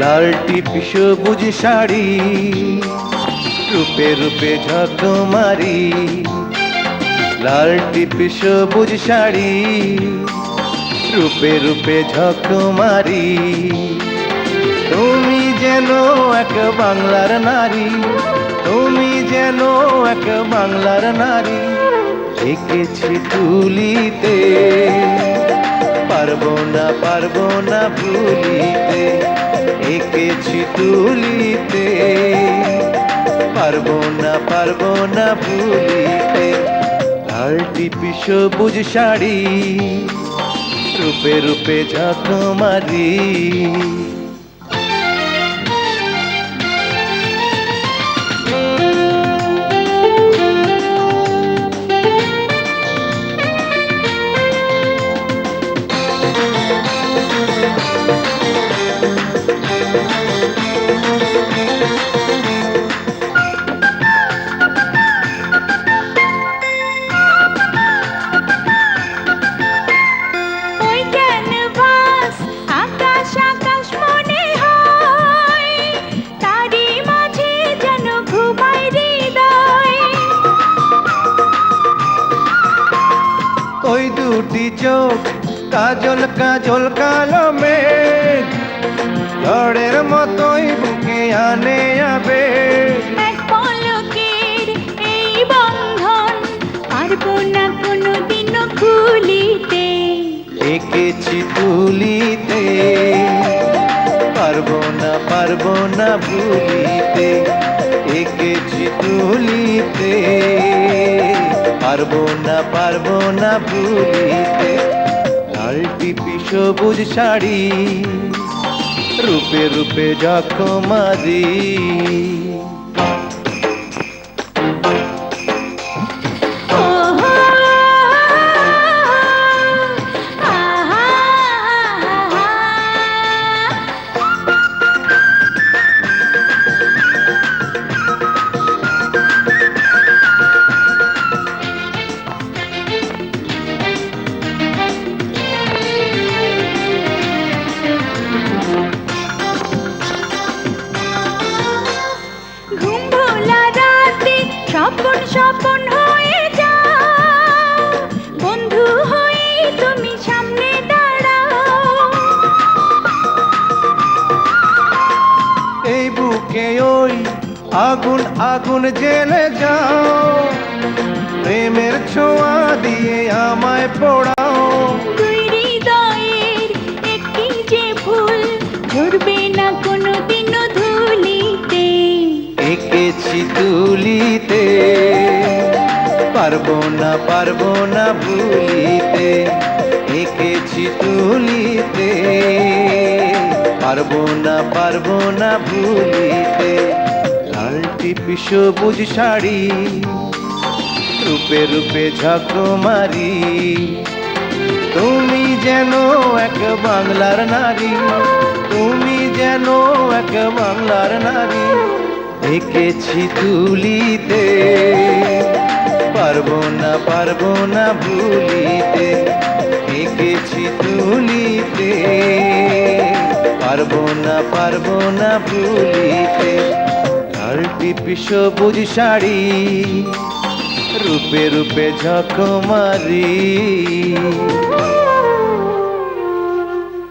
লাল টিপি সবুজ শাড়ি, রূপে রূপে ঝকমারি। লাল টিপি সবুজ শাড়ি, রূপে রূপে ঝকমারি। তুমি যেন এক বাংলার নারী, তুমি যেন এক বাংলার নারী। এঁকেছি তুলিতে, পারবো না ভুলিতে। এঁকেছি তুলিতে, পারবো না ভুলিতে। লাল টিপি সবুজ শাড়ি, রূপে রূপে ঝকমারি। ওই দুটি চোখ কাজল কাজল কালো মেঘ, ঝড়ের মতোই বুকে আনে আবেগ। এক পলকের এই বন্ধন পারবো না কোনোদিনও খুলিতে। এঁকেছি তুলিতে, পারবো না ভুলিতে। এঁকেছি তুলিতে, পারবো না ভুলিতে। লাল টিপি সবুজ শাড়ি, রূপে রূপে ঝকমারি। স্বপন স্বপন হয়ে যাও, বন্ধু হয়ে তুমি সামনে দাঁড়াও। এই বুকে ওই আগুন আগুন জেলে যাও, প্রেমের ছোঁয়া দিয়ে আমায় পোড়াও। দুই হৃদয়ের একটি যে ফুল ধরবে না কোনোদিনও ধুলিতে। এঁকেছি তুলিতে, পারবো না ভুলিতে। এঁকেছি তুলিতে, পারবো না ভুলিতে। লাল টিপি সবুজ শাড়ি, রূপে রূপে ঝকমারি। তুমি যেন এক বাংলার নারী, তুমি যেন এক বাংলার নারী। এঁকেছি তুলিতে, পারবো না ভুলিতে। এঁকেছি তুলিতে, পারবো না ভুলিতে। লাল টিপি সবুজ শাড়ি, রূপে রূপে ঝকমারি।